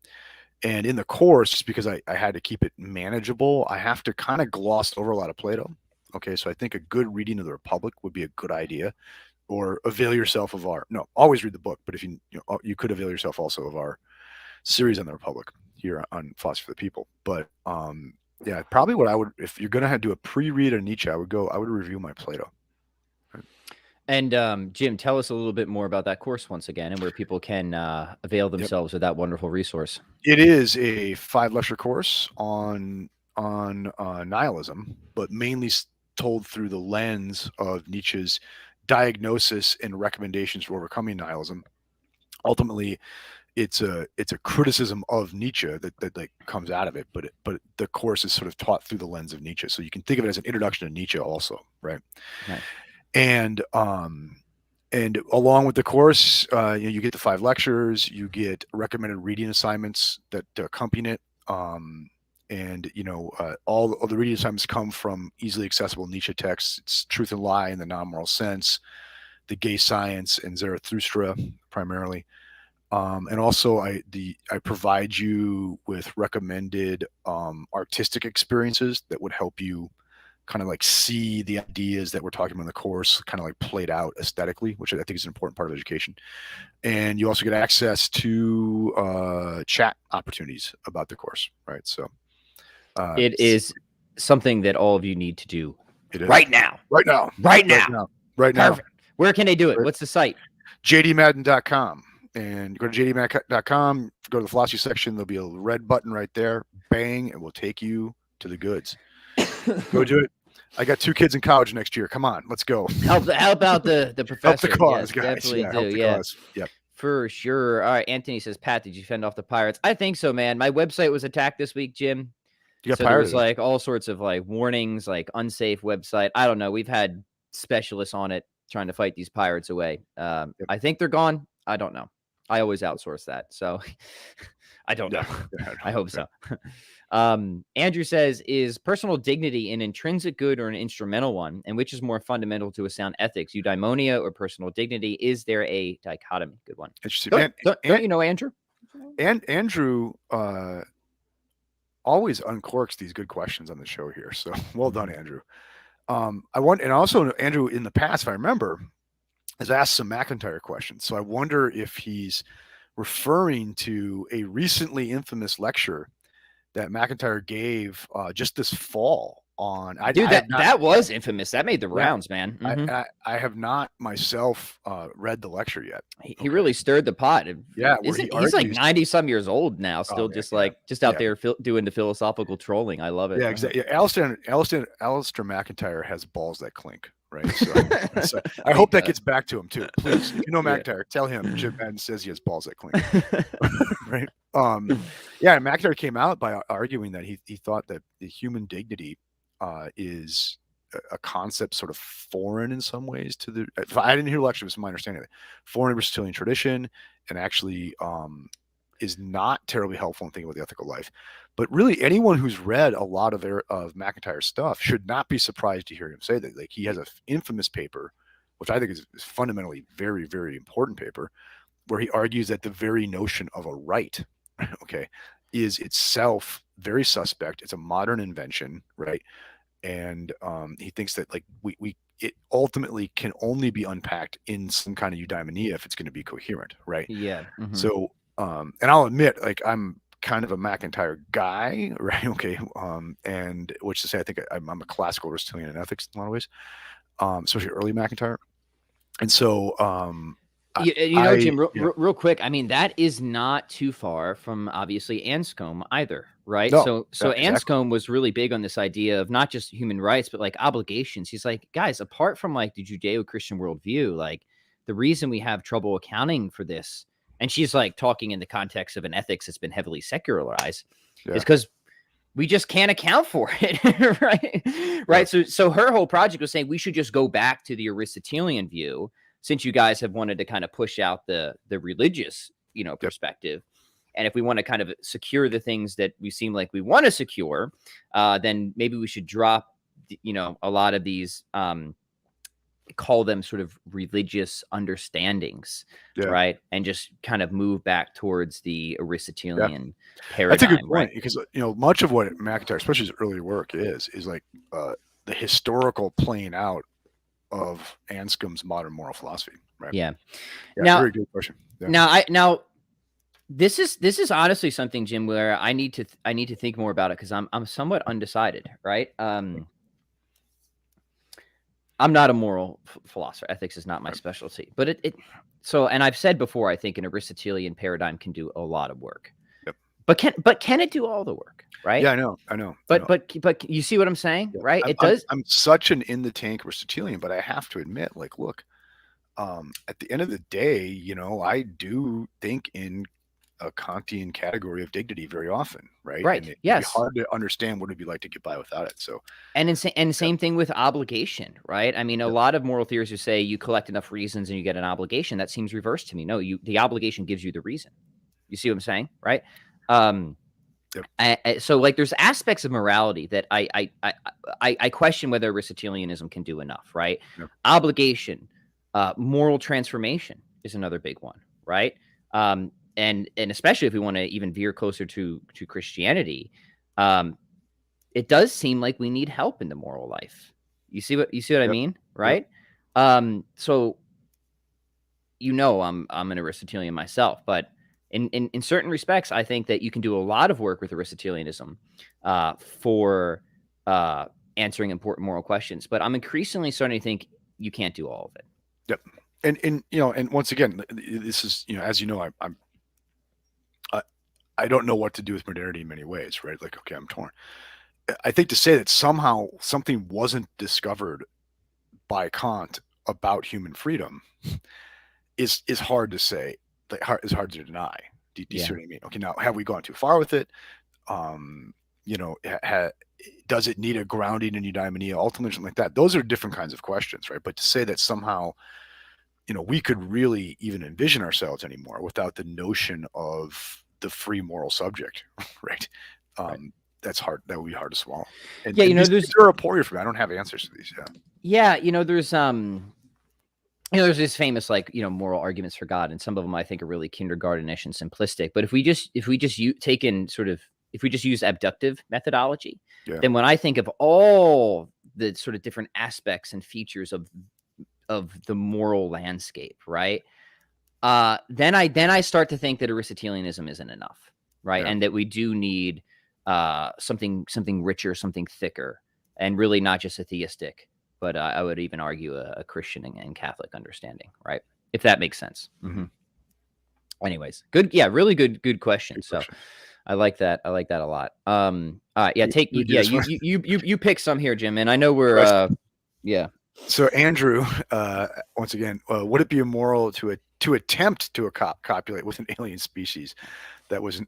And in the course, just because I had to keep it manageable, I have to kind of gloss over a lot of Plato. Okay, so I think a good reading of the Republic would be a good idea, or avail yourself of our no, always read the book, but if you could avail yourself also of our series on the Republic here on Philosophy for the People. But yeah, probably what I would, if you're gonna do a pre-read on Nietzsche, I would review my Plato. And Jim, tell us a little bit more about that course once again, and where people can avail themselves of that wonderful resource. It is a 5-lecture course on nihilism, but mainly told through the lens of Nietzsche's diagnosis and recommendations for overcoming nihilism. Ultimately, it's a criticism of Nietzsche that like comes out of it, but the course is sort of taught through the lens of Nietzsche. So you can think of it as an introduction to Nietzsche also, right? Nice. And along with the course, you get the 5 lectures, you get recommended reading assignments that accompany it. And all of the reading assignments come from easily accessible Nietzsche texts. It's Truth and Lie in the Non-Moral Sense, The Gay Science, and Zarathustra primarily. And also I provide you with recommended artistic experiences that would help you kind of like see the ideas that we're talking about in the course kind of like played out aesthetically, which I think is an important part of education. And you also get access to chat opportunities about the course, right? So it is something that all of you need to do right now. Perfect. Where can they do it? What's the site? jdmadden.com. And go to jdmadden.com, go to the philosophy section. There'll be a red button right there. Bang, and we'll take you to the goods. Go do it. I got 2 kids in college next year. Come on, let's go. Help out the professor. Help the cause, yes, guys. Definitely yeah, do. help the Yeah, cause. Yep. For sure. All right. Anthony says, Pat, did you fend off the pirates? I think so, man. My website was attacked this week, Jim. You got so pirated. There was like all sorts of like warnings, like unsafe website. I don't know. We've had specialists on it trying to fight these pirates away. Yep. I think they're gone. I don't know. I always outsource that. So I don't know. I hope so. Andrew says, is personal dignity an intrinsic good or an instrumental one? And which is more fundamental to a sound ethics, eudaimonia or personal dignity? Is there a dichotomy? Good one. Interesting. Don't you know Andrew? And Andrew always uncorks these good questions on the show here. So well done, Andrew. I want, and also Andrew in the past, if I remember, has asked some McIntyre questions. So I wonder if he's referring to a recently infamous lecture that McIntyre gave just this fall on. That was infamous. That made the rounds, man. Mm-hmm. I have not myself read the lecture yet. He really stirred the pot. Yeah, he's like 90-some years old now, still just out there doing the philosophical trolling. I love it. Yeah, exactly. Yeah, Alistair McIntyre has balls that clink. Right. So I hope that gets back to him too. Please, if you know McIntyre, tell him Jim Madden says he has balls that clink. Right. Yeah, McIntyre came out by arguing that he thought that the human dignity is a concept sort of foreign in some ways to the. I didn't hear the lecture, it was my understanding of it. Foreign Aristotelian tradition, and actually is not terribly helpful in thinking about the ethical life. But really, anyone who's read a lot of McIntyre's stuff should not be surprised to hear him say that. Like, he has an infamous paper, which I think is fundamentally very, very important paper, where he argues that the very notion of a right, okay, is itself very suspect. It's a modern invention, right? And he thinks that like it ultimately can only be unpacked in some kind of eudaimonia if it's going to be coherent, right? Yeah. Mm-hmm. So, and I'll admit, like, I'm kind of a McIntyre guy, right? Okay. And which to say, I think I'm a classical Aristotelian in ethics in a lot of ways, especially early McIntyre. And so, Jim, real quick. I mean, that is not too far from obviously Anscombe either, right? No, so exactly. Anscombe was really big on this idea of not just human rights, but like obligations. He's like, guys, apart from like the Judeo-Christian worldview, like the reason we have trouble accounting for this, and she's like talking in the context of an ethics that's been heavily secularized, is because we just can't account for it, right? Right. So her whole project was saying we should just go back to the Aristotelian view, since you guys have wanted to kind of push out the religious, perspective. And if we want to kind of secure the things that we seem like we want to secure, then maybe we should drop, a lot of these, call them sort of religious understandings, right? And just kind of move back towards the Aristotelian paradigm. That's a good point, right? Because much of what McIntyre, especially his earlier work, is like the historical playing out of Anscombe's modern moral philosophy, right? Yeah. Now, very good question. Yeah. Now, this is honestly something, Jim, where I need to think more about it, because I'm somewhat undecided, right? I'm not a moral philosopher. Ethics is not my specialty, but and I've said before, I think an Aristotelian paradigm can do a lot of work. Yep. But can it do all the work? Right? Yeah, I know. But you see what I'm saying, right? It does. I'm such an in the tank Aristotelian, but I have to admit, like, look, at the end of the day, I do think in a Kantian category of dignity very often, right? Right. And it's yes. hard to understand what it'd be like to get by without it. So, same thing with obligation, right? I mean, a lot of moral theorists who say you collect enough reasons and you get an obligation, that seems reverse to me. No, the obligation gives you the reason. You see what I'm saying, right? So like, there's aspects of morality that I question whether Aristotelianism can do enough, right? Yep. Obligation, moral transformation is another big one, right? And especially if we want to even veer closer to Christianity, it does seem like we need help in the moral life. You see what I mean, right? Yep. So I'm an Aristotelian myself, but in certain respects, I think that you can do a lot of work with Aristotelianism for answering important moral questions. But I'm increasingly starting to think you can't do all of it. Yep. And once again, this is, as I don't know what to do with modernity in many ways, right? Like, okay, I'm torn. I think to say that somehow something wasn't discovered by Kant about human freedom is hard to say. Is hard to deny. Do you see what I mean? Okay, now, have we gone too far with it? Does it need a grounding in eudaimonia, ultimately, something like that? Those are different kinds of questions, right? But to say that somehow, we could really even envision ourselves anymore without the notion of the free moral subject, right? That's hard. That would be hard to swallow. And, there's a aporia for me. I don't have answers to these. There's this famous, moral arguments for God, and some of them I think are really kindergartenish and simplistic. But if we just use abductive methodology, then when I think of all the sort of different aspects and features of the moral landscape, right? Then I start to think that Aristotelianism isn't enough, right? And that we do need something richer, something thicker, and really not just a theistic, but I would even argue a Christian and Catholic understanding, right? If that makes sense. Mm-hmm. Anyways, good. Yeah, really good question. So I like that. I like that a lot. All right. Yeah. You pick some here, Jim. And I know we're, So Andrew, once again, would it be immoral to attempt to copulate with an alien species that was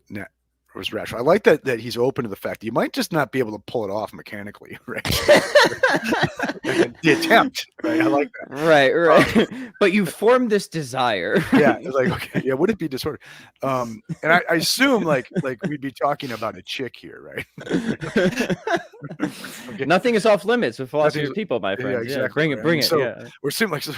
rational? I like that he's open to the fact that you might just not be able to pull it off mechanically, right? The attempt, right? I like that. Right. But you formed this desire. Yeah. It's like, okay, yeah. Would it be disorder? And I assume like we'd be talking about a chick here, right? Okay. Nothing is off limits with philosophy's people, my friend. Yeah, exactly. Bring it. So yeah. We're assuming so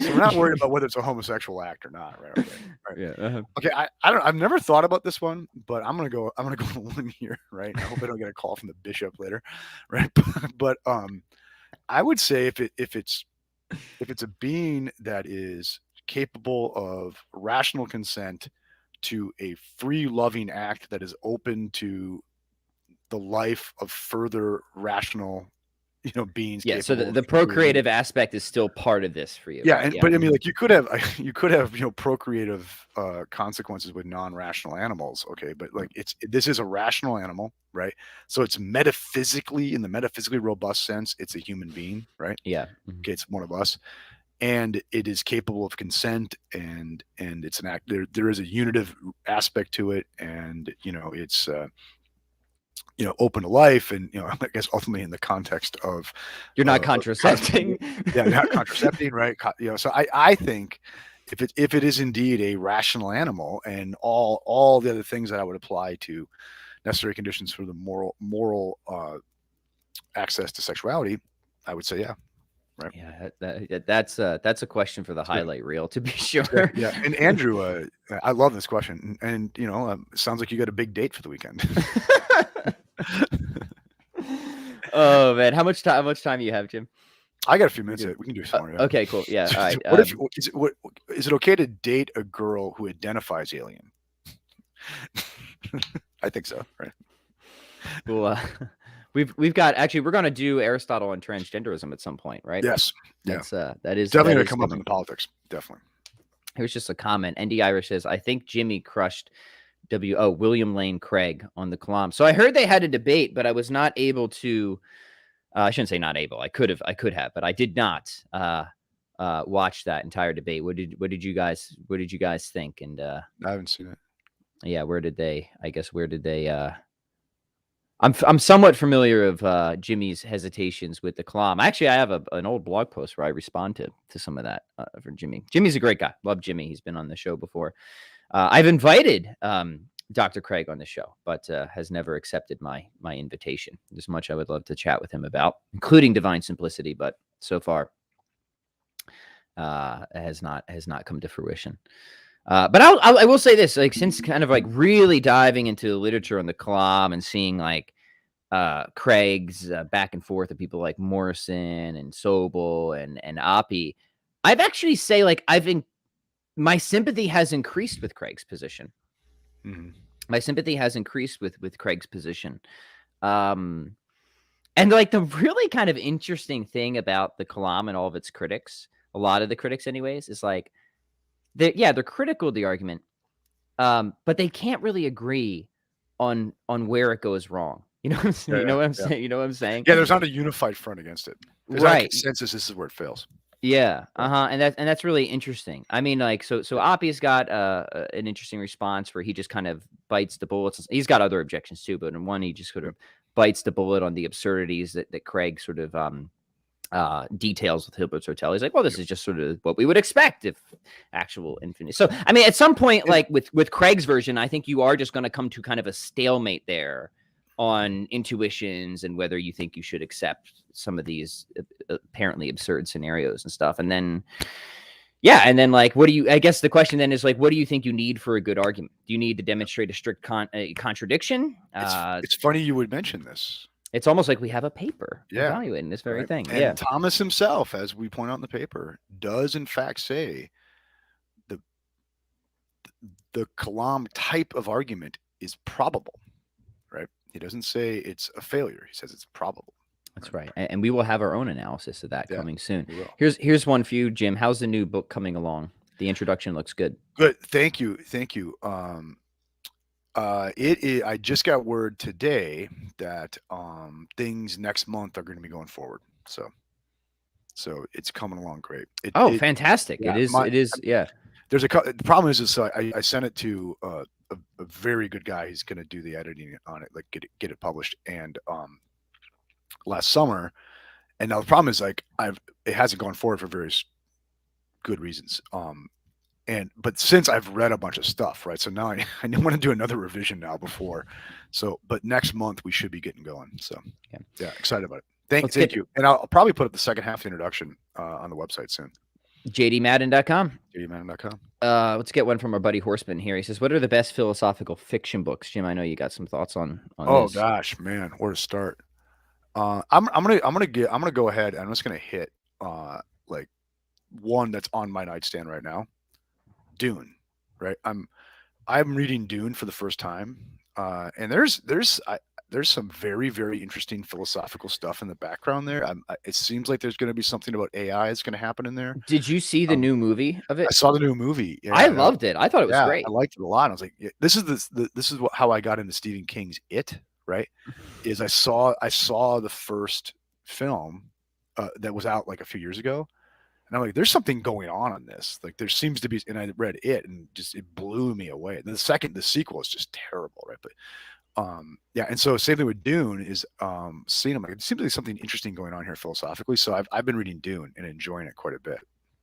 we're not worried about whether it's a homosexual act or not, right? Okay. Right. Yeah. Uh-huh. Okay. I've never thought about this one, but I'm gonna go on a limb here, right? I hope I don't get a call from the bishop later, right? But I would say if it's a being that is capable of rational consent to a free loving act that is open to the life of further rational beings. Yeah. So the procreative aspect is still part of this for you. Yeah. Right? But I mean, like you could have procreative consequences with non-rational animals. Okay. But like this is a rational animal, right? So it's in the metaphysically robust sense, it's a human being, right? Yeah. Mm-hmm. Okay. It's one of us, and it is capable of consent, and it's an act. There is a unitive aspect to it, and it's open to life, and I guess ultimately in the context of you're not contracepting. Yeah, not contracepting, right? So I think if it is indeed a rational animal, and all the other things that I would apply to necessary conditions for the moral access to sexuality, I would say yeah. Right. Yeah, that's a question for the So, highlight reel, to be yeah, sure. yeah. And Andrew, I love this question, and it sounds like you got a big date for the weekend. Oh man, how much time do you have, Jim? I got a few We minutes. good? We can do some more. Yeah. Okay, cool. Yeah, all right. What if is it okay to date a girl who identifies alien? I think so. Right. Well, we've got actually we're gonna do Aristotle and transgenderism at some point, right? Yes. Yeah. That's that is Definitely that gonna is come up in coming. the politics. Definitely. Here's just a comment. ND Irish says, I think Jimmy crushed William Lane Craig on the Kalam. So I heard they had a debate, but I was not able to. I shouldn't say not able. I could have, but I did not watch that entire debate. What did you guys think? And I haven't seen it. yeah, where did they? I'm somewhat familiar of Jimmy's hesitations with the Kalam. Actually, I have an old blog post where I respond to some of that for Jimmy. Jimmy's a great guy. Love Jimmy. He's been on the show before. I've invited Dr. Craig on the show, but has never accepted my invitation. There's much I would love to chat with him about, including divine simplicity, but so far has not come to fruition. But I will say this, like, since kind of like really diving into the literature on the Kalam and seeing like Craig's back and forth of people like Morrison and Sobel and Oppie, I've actually say like my sympathy has increased with Craig's position. Mm-hmm. My sympathy has increased with Craig's position. And like the really kind of interesting thing about the Kalam and all of its critics, a lot of the critics anyways, is like they're critical of the argument, but they can't really agree on where it goes wrong. You know what I'm saying? Yeah, You know what I'm yeah. saying? You know what I'm saying? Yeah, there's not a unified front against it. There's not a Right. consensus. This is where it fails. Yeah. Right. And that's really interesting. I mean, like, so Oppie's got an interesting response where he just kind of bites the bullets. He's got other objections too, but in one he just sort of bites the bullet on the absurdities that Craig sort of details with Hilbert's Hotel. He's like, well, this is just sort of what we would expect if actual infinity. So, I mean, at some point, like with Craig's version, I think you are just going to come to kind of a stalemate there on intuitions and whether you think you should accept some of these apparently absurd scenarios and stuff. And then, yeah. And then like, I guess the question then is like, what do you think you need for a good argument? Do you need to demonstrate a strict contradiction? It's funny you would mention this. It's almost like we have a paper evaluating this very thing. And Thomas himself, as we point out in the paper, does in fact say the Kalam type of argument is probable, right? He doesn't say it's a failure. He says it's probable. That's right. And we will have our own analysis of that coming soon. We will. Here's one for you, Jim. How's the new book coming along? The introduction looks good. Good. Thank you. I just got word today that things next month are going to be going forward. So it's coming along great. Fantastic. Yeah, it is. Yeah. The problem is so I sent it to a very good guy. He's going to do the editing on it, like get it published. And last summer, and now the problem is like it hasn't gone forward for various good reasons. But since I've read a bunch of stuff, right? So now I want to do another revision now but next month we should be getting going. So yeah, excited about it. Thank you. And I'll probably put up the second half of the introduction on the website soon. jdmadden.com. jdmadden.com. Let's get one from our buddy Horseman here. He says, what are the best philosophical fiction books? Jim, I know you got some thoughts on this. Gosh, man, where to start? I'm gonna go ahead and I'm just gonna hit like one that's on my nightstand right now. Dune, right? I'm reading Dune for the first time, and there's some very, very interesting philosophical stuff in the background there. It seems like there's going to be something about AI is going to happen in there. Did you see the new movie of it? I saw the new movie. Yeah, I loved it. I thought it was great. I liked it a lot. I was like, this is how I got into Stephen King's It. Right? Is I saw the first film that was out like a few years ago. And I'm like, there's something going on this. Like there seems to be, and I read it and just, it blew me away. And the sequel is just terrible. Right. But yeah. And so same thing with Dune is seeing them. Like, it seems like something interesting going on here philosophically. So I've been reading Dune and enjoying it quite a bit.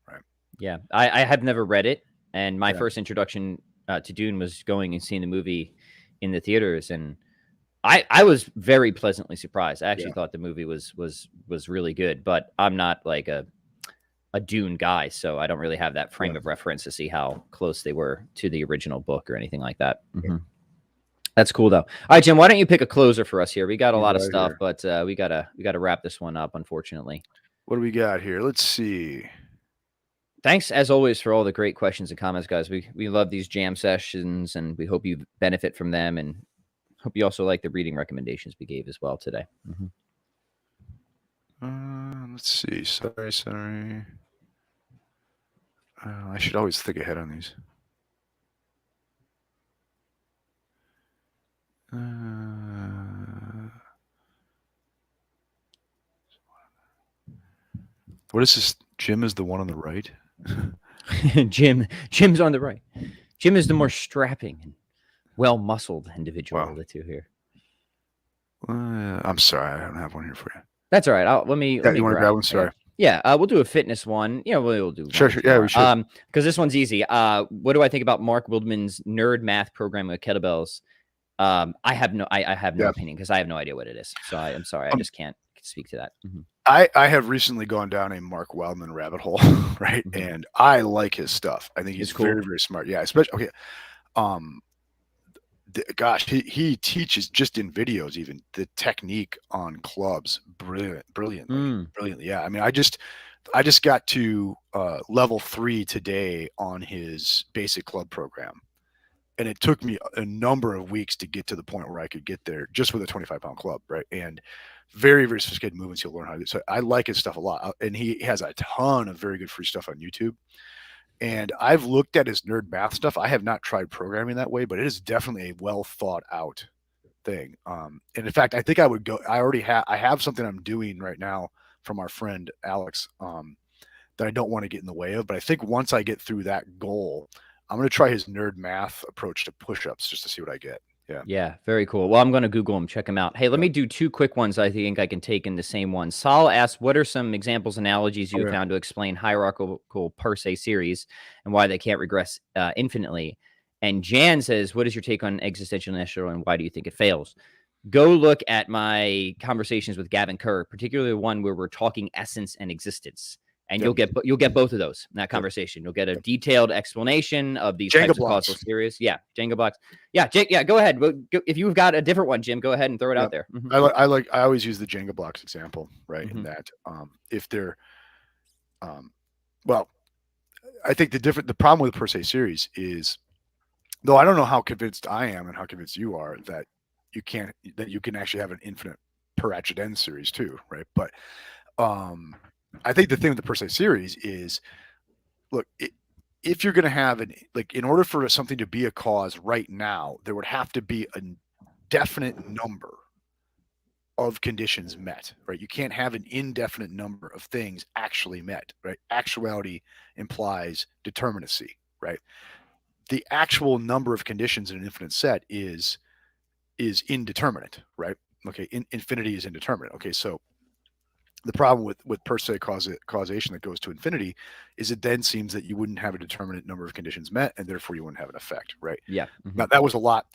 Right. Yeah, I have never read it, and my Yeah. first introduction to Dune was going and seeing the movie in the theaters, and I was very pleasantly surprised. I actually Yeah. thought the movie was really good, but I'm not like a Dune guy, so I don't really have that frame Yeah. of reference to see how close they were to the original book or anything like that. Yeah. That's cool though. All right, Jim, why don't you pick a closer for us here? We got a All lot of right stuff, here. but we gotta wrap this one up, unfortunately. What do we got here? Let's see. Thanks as always for all the great questions and comments, guys. We love these jam sessions, and we hope you benefit from them, and hope you also like the reading recommendations we gave as well today. Let's see. Sorry. I should always think ahead on these. What is this? Jim is the one on the right. Jim's on the right. Jim is the more strapping and well-muscled individual Wow. of the two here. I'm sorry, I don't have one here for you. That's all right. Let me You want to grab one? Sorry. Yeah, we'll do a fitness one. Yeah, we'll do one Sure. Yeah, we should. because this one's easy. What do I think about Mark Wildman's nerd math program with kettlebells? I have no opinion because I have no idea what it is. So I'm sorry, I just can't speak to that. I have recently gone down a Mark Wildman rabbit hole, right? And I like his stuff. I think he's cool. very, very smart. Yeah, especially gosh, he teaches just in videos even the technique on clubs brilliantly. Yeah, I mean, I just got to level 3 today on his basic club program, and it took me a number of weeks to get to the point where I could get there just with a 25-pound club, right? And very, very sophisticated movements he'll learn how to do. So I like his stuff a lot, and he has a ton of very good free stuff on YouTube. And I've looked at his nerd math stuff. I have not tried programming that way, but it is definitely a well thought out thing. And in fact, I think I would go. I have something I'm doing right now from our friend Alex that I don't want to get in the way of. But I think once I get through that goal, I'm going to try his nerd math approach to push-ups just to see what I get. Yeah, very cool. Well, I'm going to Google them, check them out. Hey, let me do 2 quick ones I think I can take in the same one. Saul asks, what are some examples, analogies you found to explain hierarchical per se series and why they can't regress infinitely? And Jan says, what is your take on existential inertia and why do you think it fails? Go look at my conversations with Gavin Kerr, particularly the one where we're talking essence and existence. And you'll get both of those in that conversation. You'll get a detailed explanation of these Jenga types blocks. of causal series. Yeah, Jenga blocks. Yeah, go ahead. If you've got a different one, Jim, go ahead and throw it out there. I always use the Jenga blocks example, right? In that if they're well, I think the problem with the per se series is, though I don't know how convinced I am and how convinced you are that you can actually have an infinite per accident series too, right? But I think the thing with the per se series is, look, if you're going to have in order for something to be a cause right now, there would have to be a definite number of conditions met, right? You can't have an indefinite number of things actually met, right? Actuality implies determinacy, right? The actual number of conditions in an infinite set is indeterminate, right? Okay, infinity is indeterminate. Okay, so the problem with per se causation that goes to infinity is it then seems that you wouldn't have a determinate number of conditions met, and therefore you wouldn't have an effect, right? Yeah. Now that was a lot.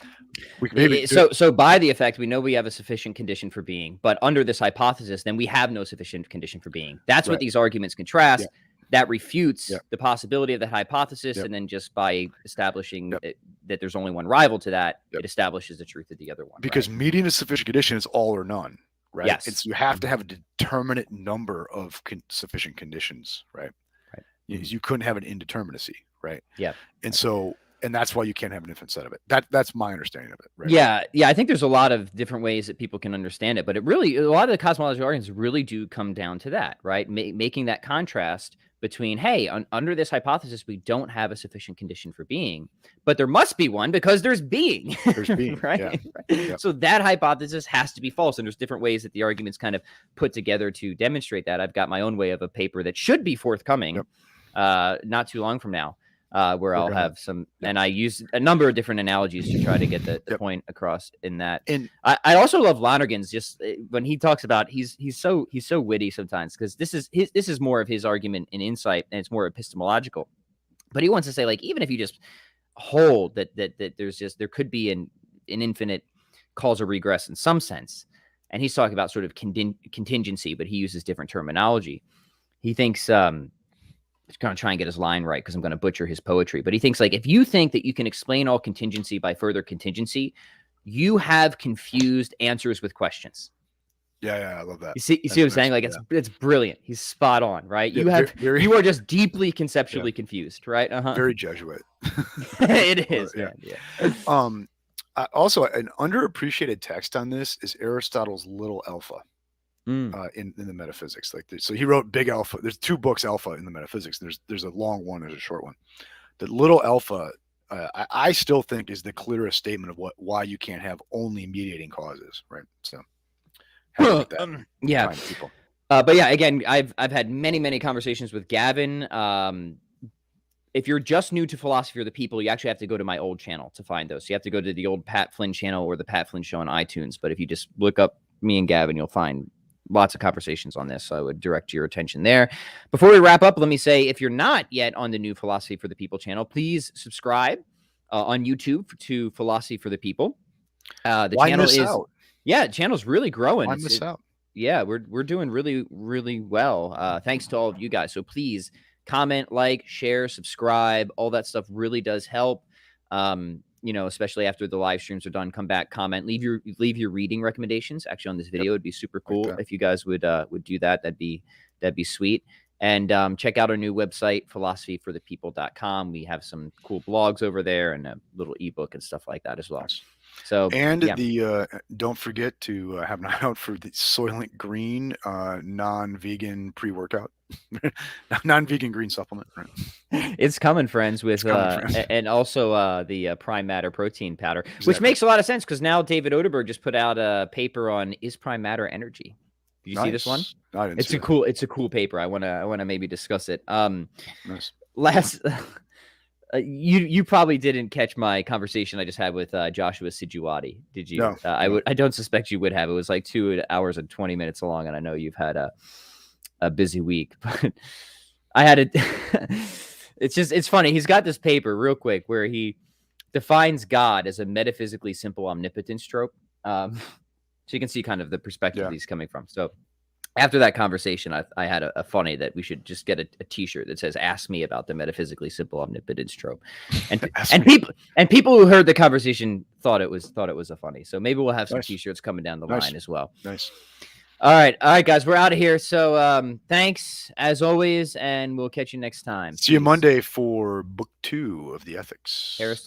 We can maybe so by the effect, we know we have a sufficient condition for being, but under this hypothesis, then we have no sufficient condition for being. That's what these arguments contrast. Yeah. That refutes the possibility of that hypothesis, Yep. and then just by establishing that there's only one rival to that, Yep. it establishes the truth of the other one. Because meeting a sufficient condition is all or none, right? Yes. And so you have to have a determinate number of sufficient conditions, right? You couldn't have an indeterminacy, right? Yeah. And that's why you can't have an infinite set of it. That's my understanding of it, right? Yeah. I think there's a lot of different ways that people can understand it, but it really, a lot of the cosmological arguments really do come down to that, right? Making that contrast between, hey, under this hypothesis, we don't have a sufficient condition for being, but there must be one because there's being. There's being, right? Yeah. So that hypothesis has to be false. And there's different ways that the arguments kind of put together to demonstrate that. I've got my own way of a paper that should be forthcoming not too long from now. where I'll have some, and I use a number of different analogies to try to get the point across in that. And I also love Lonergan's, just when he talks about, he's so witty sometimes, because this is more of his argument and insight, and it's more epistemological. But he wants to say, like, even if you just hold that there could be an infinite causal regress in some sense, and he's talking about sort of contingency, but he uses different terminology. He thinks he's going to try and get his line right, because I'm going to butcher his poetry, but he thinks, like, if you think that you can explain all contingency by further contingency, you have confused answers with questions. Yeah, I love that. You see what I'm saying? Like, it's brilliant. He's spot on, right? Yeah, you are just deeply conceptually confused, right? Very Jesuit. It is, man. Yeah. Also, an underappreciated text on this is Aristotle's Little Alpha. In the metaphysics, like so he wrote Big Alpha. There's 2 books Alpha in the metaphysics. There's a long one, there's a short one. The Little Alpha, I still think, is the clearest statement of why you can't have only mediating causes, right? So yeah, people. But yeah, again, I've had many conversations with Gavin. If you're just new to Philosophy for the People, you actually have to go to my old channel to find those. So you have to go to the old Pat Flynn channel or the Pat Flynn Show on iTunes. But if you just look up me and Gavin, you'll find lots of conversations on this. So I would direct your attention there. Before we wrap up, let me say, if you're not yet on the new Philosophy for the People channel, please subscribe on YouTube to Philosophy for the People. The channel is out? Yeah, the channel's really growing. Why miss out? Yeah, we're doing really well. Thanks to all of you guys. So please comment, like, share, subscribe. All that stuff really does help. Especially after the live streams are done, come back, comment, leave your reading recommendations. Actually, on this video, it'd be super cool if you guys would do that. That'd be sweet. And check out our new website, philosophyforthepeople.com. We have some cool blogs over there and a little ebook and stuff like that as well. So, and don't forget to have an eye out for the Soylent Green non-vegan pre-workout, non-vegan green supplement. Right? It's coming, friends, with and also the Prime Matter protein powder, which makes a lot of sense, because now David Oderberg just put out a paper on, is Prime Matter energy? Did you see this one? I didn't. It's a cool paper. I wanna maybe discuss it. Nice. Last. You probably didn't catch my conversation I just had with Joshua Sijuwati, did you? No, I don't suspect you would have. It was like 2 hours and 20 minutes long, and I know you've had a busy week, but I had it's funny. He's got this paper real quick where he defines God as a metaphysically simple omnipotence trope. So you can see kind of the perspective he's coming from. So after that conversation, I had a funny that we should just get a t-shirt that says, "Ask me about the metaphysically simple omnipotence trope," and people who heard the conversation thought it was a funny. So maybe we'll have some t-shirts coming down the line as well. Nice. All right, guys, we're out of here. So thanks as always, and we'll catch you next time. See you Monday for book 2 of the Ethics. Aristotle.